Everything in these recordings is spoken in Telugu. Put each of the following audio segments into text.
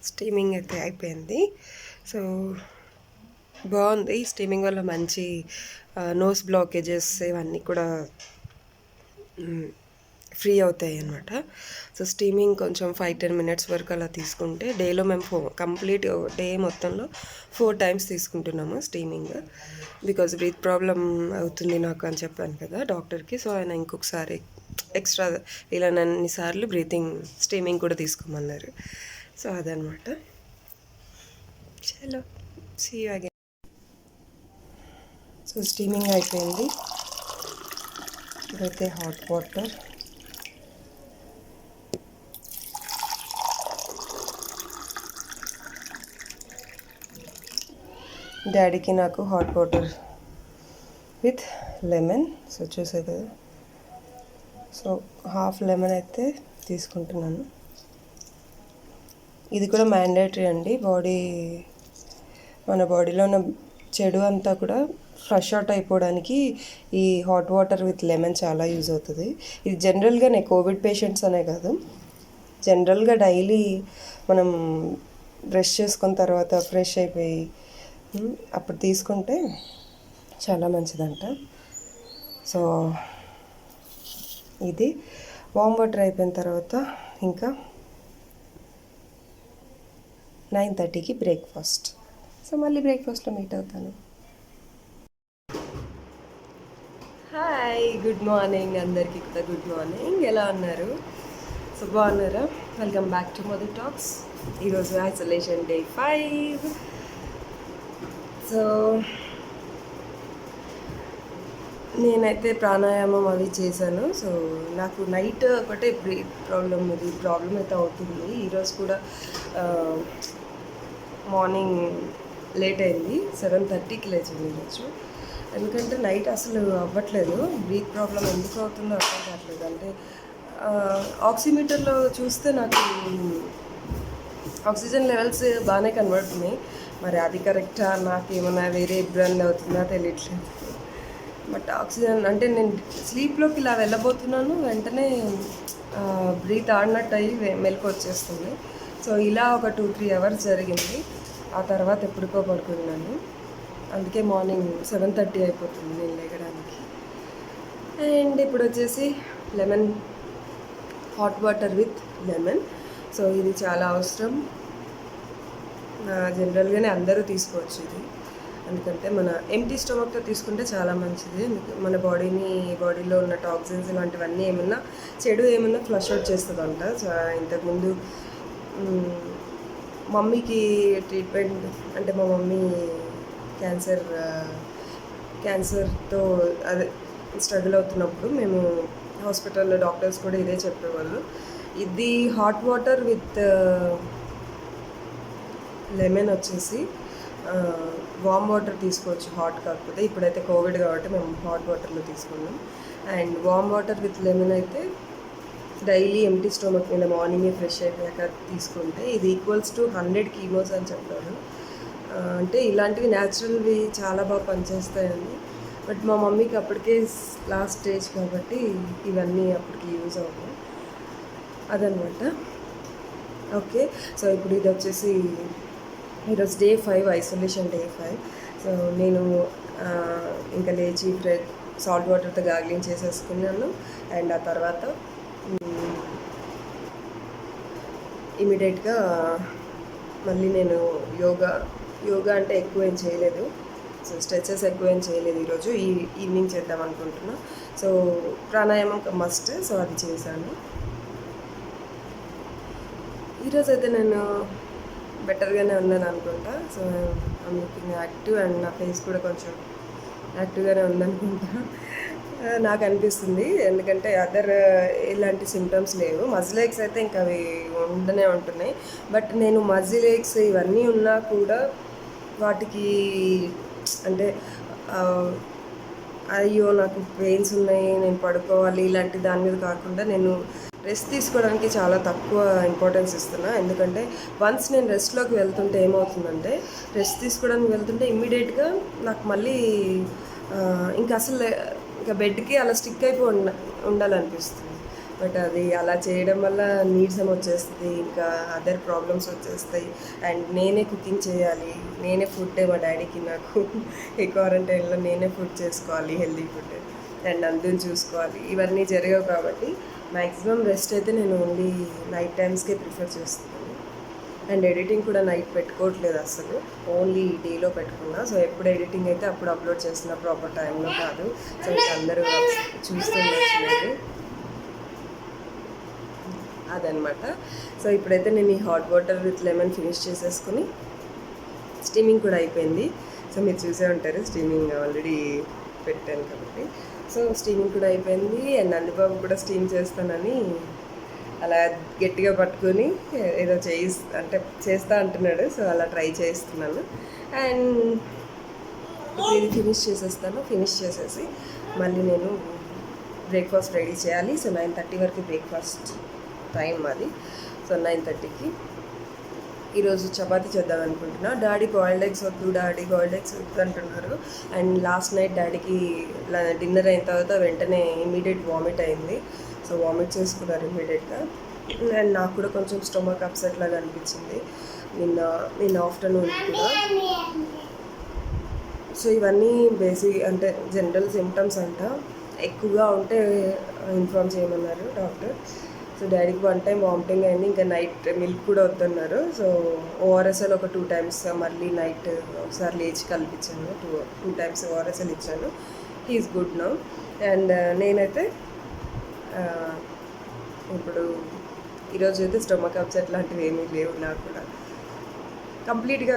స్టీమింగ్ అయితే అయిపోయింది. సో బాగుంది. స్టీమింగ్ వల్ల మంచి నోస్ బ్లాకేజెస్ ఇవన్నీ కూడా ఫ్రీ అవుతాయి అన్నమాట. సో స్టీమింగ్ కొంచెం 5-10 మినిట్స్ వరకు అలా తీసుకుంటే డేలో మేము కంప్లీట్ డే మొత్తంలో 4 టైమ్స్ తీసుకుంటున్నాము స్టీమింగ్. బికాజ్ బ్రీత్ ప్రాబ్లం అవుతుంది నాకు అని చెప్పాను కదా డాక్టర్కి. సో ఆయన ఇంకొకసారి ఎక్స్ట్రా ఇలా అన్నిసార్లు స్టీమింగ్ కూడా తీసుకోమన్నారు. సో అదనమాట. చలో see you again. So steaming అయిపోయింది. ఇదైతే హాట్ వాటర్. డాడీకి నాకు hot water with lemon. So చూసారు కదా. సో హాఫ్ లెమన్ అయితే తీసుకుంటున్నాను. ఇది కూడా మ్యాండేటరీ అండి. మన బాడీలో ఉన్న చెడు అంతా కూడా ఫ్లష్ అవుట్ అయిపోవడానికి ఈ హాట్ వాటర్ విత్ లెమన్ చాలా యూజ్ అవుతుంది. ఇది జనరల్గానే కోవిడ్ పేషెంట్స్ అనే కాదు, జనరల్గా డైలీ మనం బ్రష్ చేసుకున్న తర్వాత ఫ్రెష్ అయిపోయి అప్పుడు తీసుకుంటే చాలా మంచిదంట. సో ఇది వామ్ వాటర్ అయిపోయిన తర్వాత ఇంకా 9:30కి బ్రేక్ఫాస్ట్. సో మళ్ళీ బ్రేక్ఫాస్ట్లో మీట్ అవుతాను. హాయ్, గుడ్ మార్నింగ్ అందరికీ కూడా. Good morning. ఎలా ఉన్నారు? సో బాగున్నారా? Welcome back to Madhu talks. ఈరోజు ఐసోలేషన్ డే 5. సో నేనైతే ప్రాణాయామం అవి చేశాను. సో నాకు నైట్ ఒకటే బ్రీత్ ప్రాబ్లం అయితే అవుతుంది. ఈరోజు కూడా మార్నింగ్ లేట్ అయింది. 7:30కి లేచింది ఈరోజు. ఎందుకంటే నైట్ అసలు అవ్వట్లేదు. బ్రీత్ ప్రాబ్లం ఎందుకు అవుతుందో అర్థం కావట్లేదు. అంటే ఆక్సిమీటర్లో చూస్తే నాకు ఆక్సిజన్ లెవెల్స్ బాగానే కనబడుతున్నాయి. మరి అది కరెక్టా, నాకేమన్నా వేరే ఇబ్బంది అవుతుందా తెలియట్లేదు. బట్ ఆక్సిజన్ అంటే నేను స్లీప్లోకి ఇలా వెళ్ళబోతున్నాను, వెంటనే బ్రీత్ ఆడినట్టు అయ్యి మెలకు వచ్చేస్తుంది. సో ఇలా ఒక 2-3 అవర్స్ జరిగింది. ఆ తర్వాత ఎప్పుడుకో పడుకున్నాను. అందుకే మార్నింగ్ 7:30 అయిపోతుంది నేను లేగడానికి. అండ్ ఇప్పుడు వచ్చేసి lemon, hot water with lemon. So ఇది చాలా అవసరం. జనరల్గానే అందరూ తీసుకోవచ్చు ఇది. ఎందుకంటే మన ఎంటీ స్టమక్తో తీసుకుంటే చాలా మంచిది. మన బాడీలో ఉన్న టాక్సిన్స్ ఇలాంటివన్నీ ఏమన్నా ఫ్లష్ అవుట్ చేస్తుందంట. ఇంతకుముందు మమ్మీకి ట్రీట్మెంట్, అంటే మా మమ్మీ క్యాన్సర్తో అదే స్ట్రగుల్ అవుతున్నప్పుడు మేము హాస్పిటల్లో డాక్టర్స్ కూడా ఇదే చెప్పేవాళ్ళు. ఇది హాట్ వాటర్ విత్ లెమన్ వచ్చేసి వామ్ వాటర్ తీసుకోవచ్చు, హాట్ కాకపోతే. ఇప్పుడైతే కోవిడ్ కాబట్టి మేము హాట్ వాటర్లో తీసుకున్నాం. And warm water with lemon అయితే డైలీ ఎంటీ స్టమక్ మీద మార్నింగే ఫ్రెష్ అయిపోయాక తీసుకుంటే ఇది ఈక్వల్స్ టు 100 కీమోస్ అని చెప్పారు. అంటే ఇలాంటివి న్యాచురల్వి చాలా బాగా పనిచేస్తాయండి. బట్ మా మమ్మీకి అప్పటికే లాస్ట్ స్టేజ్ కాబట్టి ఇవన్నీ అప్పటికి యూజ్ అవుతాయి. అదనమాట. ఓకే. సో ఇప్పుడు ఇది వచ్చేసి ఈరోజు డే 5, ఐసోలేషన్ డే 5. సో నేను ఇంకా లేచి సాల్ట్ వాటర్తో గార్గ్లింగ్ చేసేసుకున్నాను. అండ్ ఆ తర్వాత ఇమీడియట్గా మళ్ళీ నేను యోగా అంటే ఎక్కువ ఏం చేయలేదు. సో స్ట్రెచెస్ ఎక్కువ ఏం చేయలేదు ఈరోజు. ఈవినింగ్ చేద్దాం అనుకుంటున్నా. సో ప్రాణాయామం మస్ట్, సో అది చేశాను. ఈరోజు అయితే నేను బెటర్గానే ఉన్నాను అనుకుంటా. So I'm looking active and నా ఫేస్ కూడా కొంచెం యాక్టివ్గానే ఉందనుకుంటా నాకు అనిపిస్తుంది. ఎందుకంటే ఎలాంటి సిమ్టమ్స్ లేవు. మజిల్ ఏక్స్ అయితే ఇంకా అవి ఉండనే ఉంటున్నాయి. బట్ నేను మజిల్ ఏక్స్ ఇవన్నీ ఉన్నా కూడా వాటికి అంటే అయ్యో నాకు పెయిన్స్ ఉన్నాయి, నేను పడుకోవాలి, ఇలాంటి దాని మీద కాకుండా నేను రెస్ట్ తీసుకోవడానికి చాలా తక్కువ ఇంపార్టెన్స్ ఇస్తున్నా. ఎందుకంటే వన్స్ నేను రెస్ట్లోకి వెళ్తుంటే ఏమవుతుందంటే, రెస్ట్ తీసుకోవడానికి వెళ్తుంటే ఇమ్మీడియట్గా నాకు మళ్ళీ ఇంకా అసలు ఇంకా బెడ్కి అలా స్టిక్ అయిపోయి ఉండాలనిపిస్తుంది. బట్ అది అలా చేయడం వల్ల నీరసం వచ్చేస్తుంది, ఇంకా అదర్ ప్రాబ్లమ్స్ వచ్చేస్తాయి. అండ్ నేనే కుకింగ్ చేయాలి, నేనే ఫుడ్ మా డాడీకి నాకు ఈ క్వారంటైన్లో నేనే ఫుడ్ చేసుకోవాలి, హెల్దీ ఫుడ్, అండ్ అందుని చూసుకోవాలి. ఇవన్నీ జరగవు కాబట్టి మ్యాక్సిమం రెస్ట్ అయితే నేను ఓన్లీ నైట్ టైమ్స్కే ప్రిఫర్ చేస్తున్నాను. అండ్ ఎడిటింగ్ కూడా నైట్ పెట్టుకోవట్లేదు అసలు, ఓన్లీ డేలో పెట్టుకున్నా. సో ఎప్పుడు ఎడిటింగ్ అయితే అప్పుడు అప్లోడ్ చేస్తున్నా, ప్రాపర్ టైంలో కాదు. సో అందరూ చూస్తుండొచ్చు అదనమాట. సో ఇప్పుడైతే నేను ఈ hot water with lemon finish చేసేసుకుని, స్టీమింగ్ కూడా అయిపోయింది. సో మీరు చూసే ఉంటారు, స్టీమింగ్ ఆల్రెడీ పెట్టాను కాబట్టి. సో స్టీమింగ్ కూడా అయిపోయింది. అండ్ నందిబాబు కూడా స్టీమ్ చేస్తానని అలా గట్టిగా పట్టుకొని ఏదో చేస్తా అంటున్నాడు. సో అలా ట్రై చేస్తున్నాను. అండ్ ఇది ఫినిష్ చేసేస్తాను. ఫినిష్ చేసేసి మళ్ళీ నేను బ్రేక్ఫాస్ట్ రెడీ చేయాలి. సో 9:30 వరకు బ్రేక్ఫాస్ట్ టైం అది. సో 9:30కి ఈరోజు చపాతీ చేద్దాం అనుకుంటున్నా. డాడీ బాయిల్డ్ ఎగ్స్ వద్దు అంటున్నారు. అండ్ లాస్ట్ నైట్ డాడీకి డిన్నర్ అయిన తర్వాత వెంటనే ఇమీడియట్ వామిట్ అయింది. సో వామిట్ చేసుకున్నారు ఇమీడియట్గా. అండ్ నాకు కూడా కొంచెం స్టొమక్ అప్సెట్ లాగా అనిపించింది నిన్న ఆఫ్టర్నూన్ కూడా. సో ఇవన్నీ బేసిక్ అంటే జనరల్ సిమ్టమ్స్ అంట, ఎక్కువగా ఉంటే ఇన్ఫార్మ్ చేయమన్నారు డాక్టర్. సో డాడీకి 1 టైం వామిటింగ్ అయింది, ఇంకా నైట్ మిల్క్ కూడా వద్దన్నారు. సో ఓఆర్ఎస్ఎల్ ఒక 2 టైమ్స్, మళ్ళీ నైట్ ఒకసారి లేచి కల్పించాను, 2 టైమ్స్ ఓఆర్ఎస్ఎల్ ఇచ్చాను. He's good now. అండ్ నేనైతే ఇప్పుడు ఈరోజు అయితే స్టొమక్ అప్సెట్ లాంటివి ఏమీ లేవు, నాకు కూడా కంప్లీట్గా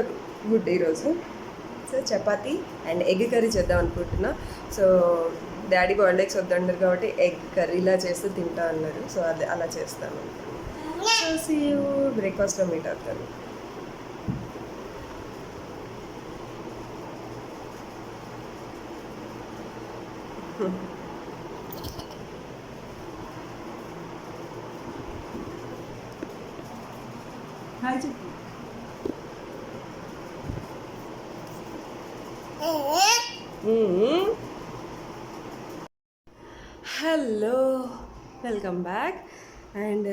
గుడ్ ఈరోజు. So chapati and egg curry చేద్దాం అనుకుంటున్నా. సో డాడీ బాయిల్డ్ ఎగ్స్ వద్దన్నారు కాబట్టి ఎగ్ కర్రీలా చేస్తే తింటా అన్నారు. సో అది అలా చేస్తాను. సో సీ యూ బ్రేక్ఫాస్ట్లో మీట్ అవుతాను. హాయ్ చెప్పు. Hello, welcome back. అండ్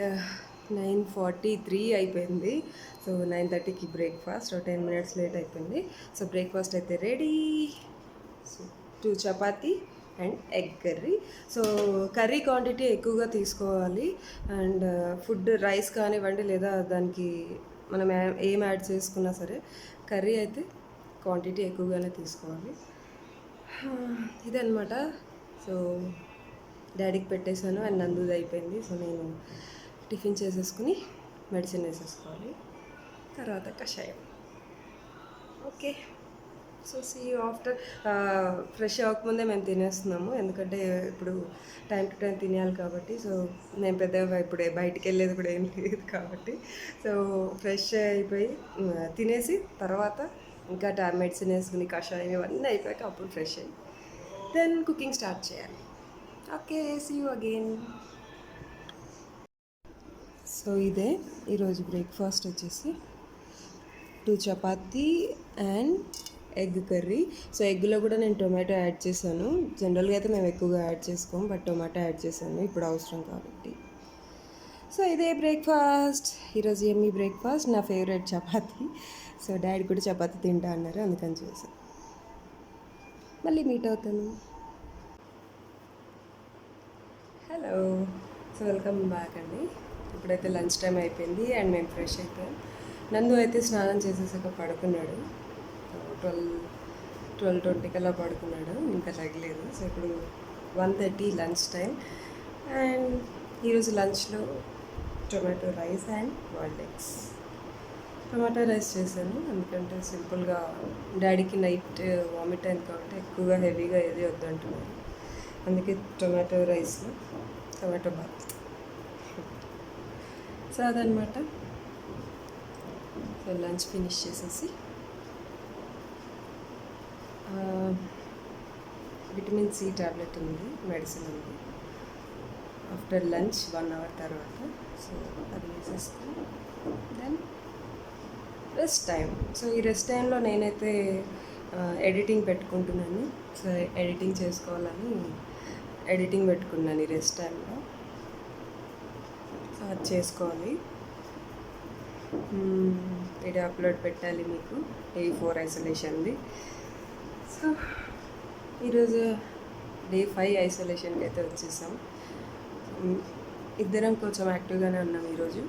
9:43 అయిపోయింది. సో 9:30కి బ్రేక్ఫాస్ట్, 10 minutes లేట్ అయిపోయింది. సో బ్రేక్ఫాస్ట్ అయితే ready. So 2 chapati and egg curry. So curry quantity ఎక్కువగా తీసుకోవాలి. అండ్ ఫుడ్ రైస్ కానివ్వండి, లేదా దానికి మనం ఏం యాడ్ చేసుకున్నా సరే, కర్రీ అయితే క్వాంటిటీ ఎక్కువగానే తీసుకోవాలి. ఇదన్నమాట. సో డాడీకి పెట్టేశాను అండ్ నందుది అయిపోయింది. సో నేను టిఫిన్ చేసేసుకుని మెడిసిన్ వేసేసుకోవాలి, తర్వాత కషాయం. Okay, so see you after. Fresh అవ్వకముందే మేము తినేస్తున్నాము, ఎందుకంటే ఇప్పుడు టైం టు టైం తినేయాలి కాబట్టి. సో నేను పెద్దగా ఇప్పుడే బయటికి వెళ్ళేది కూడా ఏం లేదు కాబట్టి, సో ఫ్రెష్ అయిపోయి తినేసి తర్వాత ఇంకా మెడిసిన్ వేసుకుని కషాయం ఇవన్నీ అయిపోయాక అప్పుడు ఫ్రెష్ అయ్యి దెన్ కుకింగ్ స్టార్ట్ చేయాలి. Okay, see you again. So ఇదే ఈరోజు బ్రేక్ఫాస్ట్ వచ్చేసి 2 chapati and egg curry. So ఎగ్లో కూడా నేను టొమాటో యాడ్ చేశాను. జనరల్గా అయితే మేము ఎక్కువగా యాడ్ చేసుకోము, బట్ టొమాటో యాడ్ చేశాను ఇప్పుడు అవసరం కాబట్టి. సో ఇదే బ్రేక్ఫాస్ట్ ఈరోజు. ఎమ్మీ బ్రేక్ఫాస్ట్, నా ఫేవరెట్ చపాతీ. సో డాడీ కూడా చపాతీ తింటా అన్నారు, అందుకని చేశాను. మళ్ళీ మీట్ అవుతాను. హలో, సో వెల్కమ్ బ్యాక్ అండి. ఇప్పుడైతే లంచ్ టైం అయిపోయింది అండ్ మేము ఫ్రెష్ అయిపోయాం. నందు అయితే స్నానం చేసేసాక పడుకున్నాడు. 12-20 కల్లా పడుకున్నాడు, ఇంకా తగ్గలేదు. సో ఇప్పుడు 1:30 లంచ్ టైం. అండ్ ఈరోజు లంచ్లో tomato rice and boiled eggs. టమాటా రైస్ చేశాను ఎందుకంటే సింపుల్గా డాడీకి నైట్ వామిట్ అయింది కాబట్టి ఎక్కువగా హెవీగా ఏది వద్దంటున్నారు. అందుకే టొమాటో రైస్లో టొమాటో బాత్. సో అదనమాట. సో లంచ్ ఫినిష్ చేసేసి విటమిన్ సి టాబ్లెట్ ఉంది, మెడిసిన్ ఉంది. ఆఫ్టర్ లంచ్ 1 అవర్ తర్వాత సో అది వేసేసుకుని దెన్ రెస్ట్ టైం. సో ఈ రెస్ట్ టైంలో నేనైతే ఎడిటింగ్ పెట్టుకుంటున్నాను. సో ఎడిటింగ్ చేసుకోవాలని ఎడిటింగ్ పెట్టుకున్నాను ఈ రెస్ట్ టైంలో. సో అది చేసుకోవాలి. వీడియో అప్లోడ్ పెట్టాలి మీకు, Day 4 ఐసోలేషన్ది. సో ఈరోజు Day 5 ఐసోలేషన్కి అయితే వచ్చేసాం. ఇద్దరం కొంచెం యాక్టివ్గానే ఉన్నాం ఈరోజు.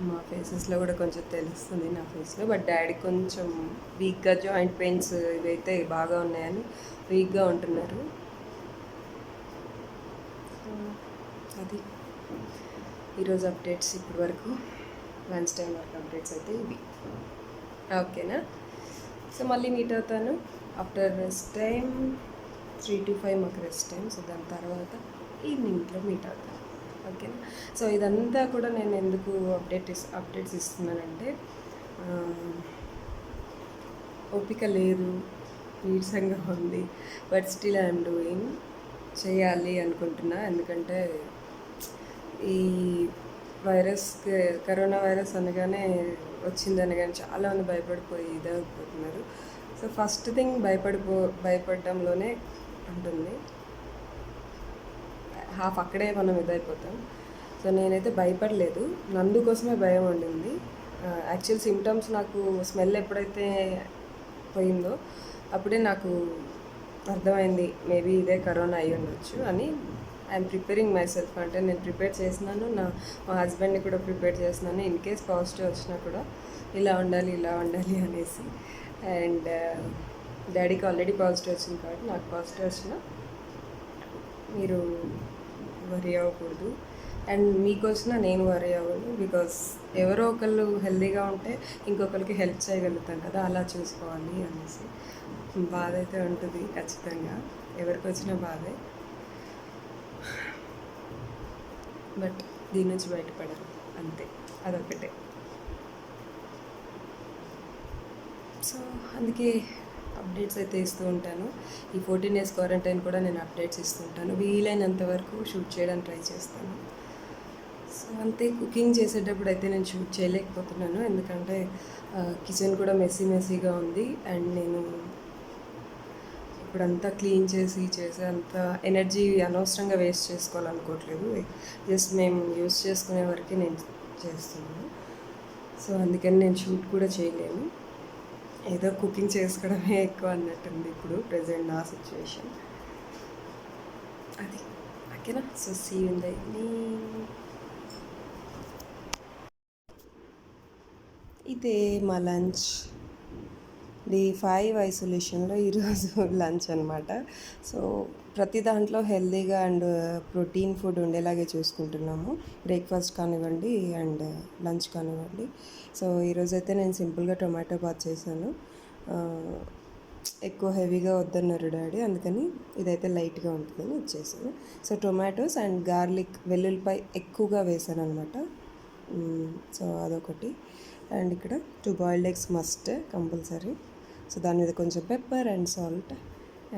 మా ఫేసెస్లో కూడా కొంచెం తెలుస్తుంది నా ఫేస్లో. బట్ డాడీ కొంచెం వీక్గా, జాయింట్ పెయిన్స్ ఇవైతే బాగా ఉన్నాయని వీక్గా ఉంటున్నారు. అది ఈరోజు అప్డేట్స్. ఇప్పటి వరకు లంచ్ టైం వరకు అప్డేట్స్ అయితే ఇవి. ఓకేనా? సో మళ్ళీ మీట్ అవుతాను ఆఫ్టర్ రెస్ట్ టైం. 3 to 5 మాకు రెస్ట్ టైం. సో దాని తర్వాత ఈవినింగ్లో మీట్ అవుతాను. ఓకేనా? సో ఇదంతా కూడా నేను ఎందుకు అప్డేట్స్ ఇస్తున్నానంటే ఓపిక లేదు, నీరసంగా ఉంది. బట్ స్టిల్ ఐఎమ్ డూయింగ్, చేయాలి అనుకుంటున్నా. ఎందుకంటే ఈ కరోనా వైరస్ అనగానే వచ్చిందనగానే చాలామంది భయపడిపోయి ఇదైపోతున్నారు. సో ఫస్ట్ థింగ్ భయపడడంలోనే ఉంటుంది. హాఫ్ అక్కడే మనం ఇదైపోతాం. సో నేనైతే భయపడలేదు, నందు కోసమే భయం ఉండింది. యాక్చువల్ సిమ్టమ్స్ నాకు స్మెల్ ఎప్పుడైతే పోయిందో అప్పుడే నాకు అర్థమైంది మేబీ ఇదే కరోనా అయ్యి ఉండొచ్చు అని. ఐఎమ్ ప్రిపేరింగ్ మై సెల్ఫ్, అంటే నేను ప్రిపేర్ చేసినాను, మా హస్బెండ్ని కూడా ప్రిపేర్ చేసినాను. ఇన్ కేస్ పాజిటివ్ వచ్చినా కూడా ఇలా ఉండాలి అనేసి. అండ్ డాడీకి ఆల్రెడీ పాజిటివ్ వచ్చింది కాబట్టి నాకు పాజిటివ్ వచ్చినా మీరు వరీ అవ్వకూడదు. అండ్ మీకు వచ్చినా నేను వరీ అవ్వను. బికాస్ ఎవరో ఒకళ్ళు హెల్తీగా ఉంటే ఇంకొకరికి హెల్ప్ చేయగలుగుతాం కదా, అలా చూసుకోవాలి అనేసి. బాధ అయితే ఉంటుంది ఖచ్చితంగా, ఎవరికి వచ్చినా బాధే. బట్ దీని నుంచి బయటపడాలి అంతే, అదొకటే. సో అందుకే అప్డేట్స్ అయితే ఇస్తూ ఉంటాను. ఈ 14 days క్వారంటైన్ కూడా నేను అప్డేట్స్ ఇస్తూ ఉంటాను. వీలైనంత వరకు షూట్ చేయడానికి ట్రై చేస్తాను. సో అంతే. కుకింగ్ చేసేటప్పుడు అయితే నేను షూట్ చేయలేకపోతున్నాను, ఎందుకంటే కిచెన్ కూడా మెస్సీగా ఉంది. అండ్ నేను ఇప్పుడంతా క్లీన్ చేసే అంత ఎనర్జీ అనవసరంగా వేస్ట్ చేసుకోవాలనుకోవట్లేదు. జస్ట్ మేము యూస్ చేసుకునే వరకే నేను చేస్తున్నాను. సో అందుకని నేను షూట్ కూడా చేయలేను. ఏదో కుకింగ్ చేసుకోవడమే ఎక్కువ అన్నట్టుంది ఇప్పుడు ప్రజెంట్ నా సిచ్యువేషన్. అది ఓకేనా? So see you in the evening. ఇదే మా లంచ్. Day 5 ఐసోలేషన్లో ఈరోజు లంచ్ అనమాట. సో ప్రతి దాంట్లో హెల్తీగా అండ్ ప్రోటీన్ ఫుడ్ ఉండేలాగే చూసుకుంటున్నాము. బ్రేక్ఫాస్ట్ కానివ్వండి అండ్ లంచ్ కానివ్వండి. సో ఈరోజైతే నేను సింపుల్గా టొమాటో బాత్ చేశాను. ఎక్కువ హెవీగా వద్దన్నారు డాడీ, అందుకని ఇదైతే లైట్గా ఉంటుందని ఇచ్చేసాను. సో టొమాటోస్ అండ్ గార్లిక్, వెల్లుల్లిపాయ ఎక్కువగా వేసాను అనమాట. సో అదొకటి. అండ్ ఇక్కడ 2 boiled eggs must compulsory. So దాని మీద కొంచెం పెప్పర్ అండ్ సాల్ట్.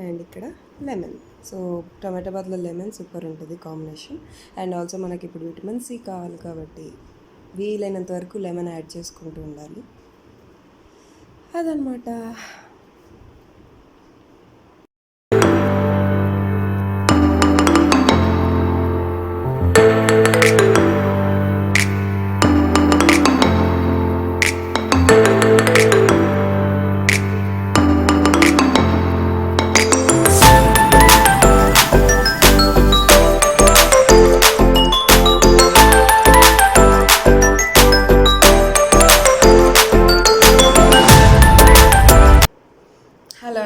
అండ్ ఇక్కడ లెమన్. సో టమాటో బాత్లో లెమన్ సూపర్ ఉంటుంది కాంబినేషన్. అండ్ ఆల్సో మనకి ఇప్పుడు విటమిన్ సి కావాలి కాబట్టి వీలైనంత వరకు లెమన్ యాడ్ చేసుకుంటూ ఉండాలి. అదనమాట.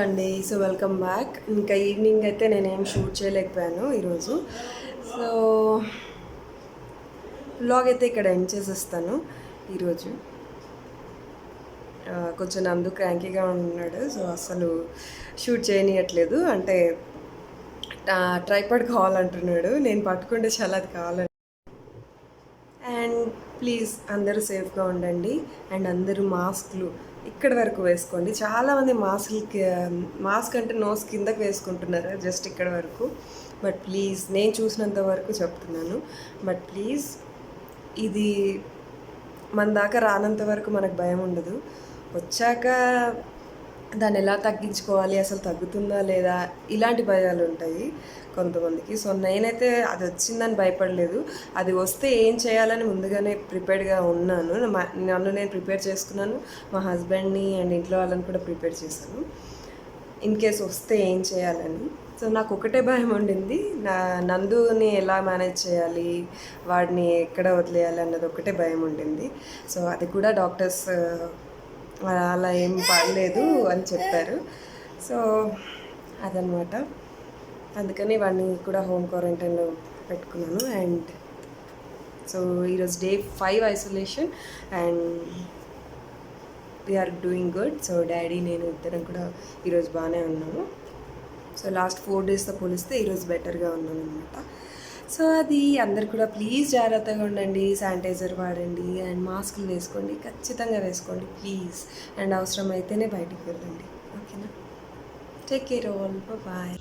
అండి. So welcome back. ఇంకా ఈవినింగ్ అయితే నేనేం షూట్ చేయలేకపోయాను ఈరోజు. సో వ్లాగ్ అయితే ఇక్కడ ఎండ్ చేసేస్తాను ఈరోజు. కొంచెం నందు క్రాంకీగా ఉన్నాడు. సో అసలు షూట్ చేయనియట్లేదు. అంటే ట్రైపాడ్ కావాలంటున్నాడు. నేను పట్టుకుంటే చాలా అది కావాలండి. అండ్ ప్లీజ్ అందరూ సేఫ్గా ఉండండి. అండ్ అందరూ మాస్క్లు ఇక్కడ వరకు వేసుకోండి. చాలామంది మాస్క్ అంటే నోస్ కిందకి వేసుకుంటున్నారు జస్ట్ ఇక్కడ వరకు. బట్ ప్లీజ్ నేను చూసినంత వరకు చెప్తున్నాను. బట్ ప్లీజ్ ఇది మన దాకా రానంత వరకు మనకు భయం ఉండదు. వచ్చాక దాన్ని ఎలా తగ్గించుకోవాలి, అసలు తగ్గుతుందా లేదా, ఇలాంటి భయాలు ఉంటాయి కొంతమందికి. సో నేనైతే అది వచ్చిందని భయపడలేదు. అది వస్తే ఏం చేయాలని ముందుగానే ప్రిపేర్డ్గా ఉన్నాను. నన్ను నేను ప్రిపేర్ చేసుకున్నాను, మా హస్బెండ్ని అండ్ ఇంట్లో వాళ్ళని కూడా ప్రిపేర్ చేశాను ఇన్ కేస్ వస్తే ఏం చేయాలని. సో నాకు ఒకటే భయం ఉండింది, నందుని ఎలా మేనేజ్ చేయాలి, వాడిని ఎక్కడ వదిలేయాలి అన్నది ఒకటే భయం ఉండింది. సో అది కూడా డాక్టర్స్ అలా ఏం పడలేదు అని చెప్పారు. సో అదనమాట. అందుకని వాడిని కూడా హోమ్ క్వారంటైన్లో పెట్టుకున్నాను. అండ్ సో ఈరోజు day 5 isolation and we're doing good. So daddy నేను ఇద్దరం కూడా ఈరోజు బాగానే ఉన్నాము. సో లాస్ట్ 4 డేస్తో పోలిస్తే ఈరోజు బెటర్గా ఉన్నాను అనమాట. సో అది అందరు కూడా ప్లీజ్ జాగ్రత్తగా ఉండండి, శానిటైజర్ వాడండి అండ్ మాస్కులు వేసుకోండి, ఖచ్చితంగా వేసుకోండి ప్లీజ్. అండ్ అవసరం అయితేనే బయటికి వెళ్ళండి. ఓకేనా? Take care all, bye.